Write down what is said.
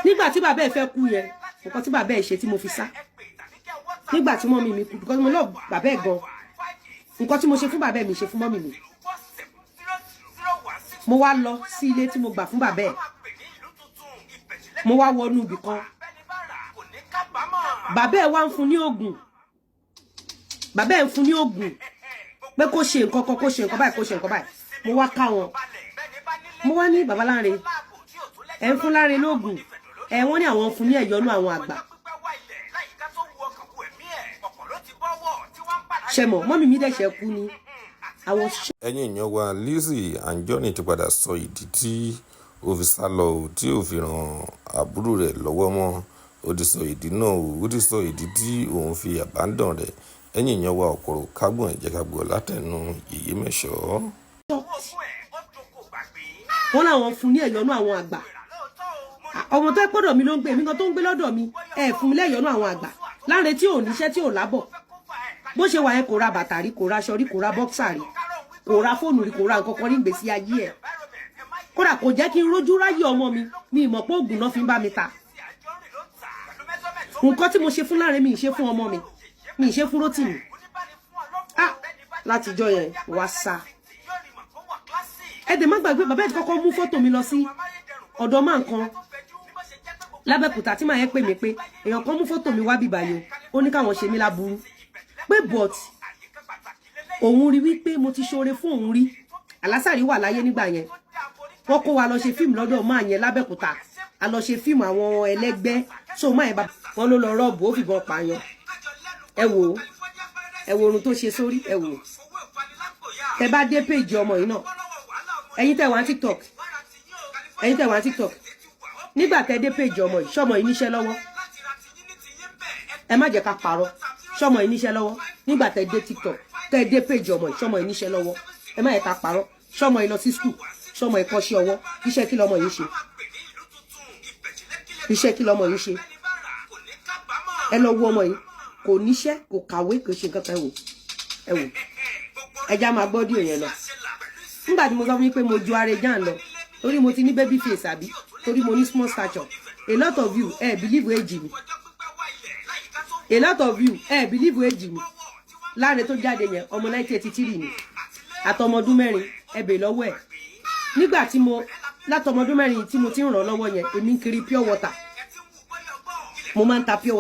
nígbà tí bàbá ẹ̀ fẹ́ kú yẹn nǹkan tí bàbá ẹ̀ ṣe tí mo fi sá nígbà tí mọ́mì mi kú because mo love bàbá ẹ̀ gan nǹkan tí mo ṣe fún bàbá ẹ̀ mi ṣe fún mọ́mì mi mo wá lọ sí ilé tí mo gbà fún bàbá ẹ̀ mo wá wọnú ibì kan bàbá ẹ̀ wá ń fún ní oògùn bàbá ẹ̀ ń fún ní oògùn pé kó ṣe nǹkan kan kó ṣe nǹkan báyìí kó ṣe nǹkan báyìí mo wá ká wọn mo wá ní bàbá Lanre ẹ̀ ń fún Lanre lóògùn ẹ̀ wọ́n ní àwọn fún ní ẹ̀yọ́nú àwọn àgbà ṣẹmọ mọ́mì mi dẹ̀ ṣe kú ni àwọn. ẹ̀yin èèyàn wa Lizzy Anjorin ti padà sọ ìdí tí ó fi sá lọ ò tí ò fi ràn àbúrò rẹ̀ lọ́wọ́ mọ́ ó ti sọ ìdí náà ó ti sọ ìdí tí òun fi àbádàn rẹ̀ ẹ̀yin èèyàn wa ọ̀pọ̀rọ̀ kágbọ̀n ẹ̀jẹ̀ ká gbọ́ látẹnu Yèyé Mẹ́ṣọ́. wọ́n láwọn fún ní ẹ̀yọ́nú àwọn àgbà ọmọ tó gbọ́dọ̀ mi ló ń gbé mi kan tó ń gbé lọ́dọ̀ mi ẹ̀ fún mi lẹ́yọ́nú àwọn àgbà Lanre tí ò níṣẹ́ tí ò lábọ̀ bó ṣe wà yẹn kò ra bàtà rí kò ra aṣọ rí kò ra bọ́ksà rí kò ra fóònù rí kò ra nǹkan kan rí ìgbésí ayé ẹ̀ kódà kò jẹ́ kí n rójú ráyè ọmọ mi ìmọ̀ pé oògùn náà fi ń bá mi ta nǹkan tí mo ṣe fún Lanre mi ì ṣe fún ọmọ mi ì ṣe fún Rótìmí látijọ́ yẹn wá sá ẹ dẹ̀ má gbàgbé bàbá ẹ̀ kọ́kọ́ mú fọ́tò mi lọ sí ọ̀dọ̀ máa nǹkan lábẹ́kúta tí màá yẹn pè mí pé èèyàn kan mú fọ́tò mi wá bìbàyò ó ní káwọn ṣe mí láburú pé but òun rí wípé mo ti ṣoore fún òun rí Alásàrí wà láyé nígbà yẹn wọ́n kó wa lọ ṣe fíìmù lọ́dọ̀ máa yẹn lábẹ́kúta a lọ ṣe fíìmù àwọn ẹlẹ́gbẹ́ so máa yẹn bá wọn ló lọ rọ́ọ̀bù ó fìbọn pààyàn ẹ wò orun tó ṣe sórí ẹ wò tẹ bá dé péjì ọmọ yìí náà ẹ̀yin tẹ́ wá TikTok nígbà tẹ́ dé péjì ọmọ yìí ṣọmọ yìí níṣẹ́ lọ́wọ́ ẹ má jẹ́ ká parọ́ ṣọmọ yìí níṣẹ́ lọ́wọ́ nígbà tẹ́ dé TikTok tẹ́ dé péjì ọmọ yìí ṣọmọ yìí níṣẹ́ lọ́wọ́ ẹ má jẹ́ ká parọ́ ṣọmọ yìí lọ sí skul ṣọmọ yìí kọ́ṣẹ́ ọwọ́ iṣẹ́ kí lọmọ yìí ṣe iṣẹ́ kí lọmọ yìí ṣe ẹ lọ wo ọmọ yìí kò níṣẹ́ kò kàwé kò ṣe nǹkan kan ẹ wò ẹja máa gbọ́ díò yẹn lọ nígbà tí mo sọ fún yín pé mo ju ara jan lọ torí mo ti ní baby face àbí torí mo ní small stature a lot of you believe age mi a lot of you believe age mi Lanre tó jáde yẹn ọmọ 1983 ni àtọmọdún mẹ́rin ẹ bè lọ́wọ́ ẹ̀ nígbà tí mo látọmọdún mẹ́rin tí mo ti ń ràn lọ́wọ́ yẹn èmi ń kiri pure water mo máa ń ta pure water.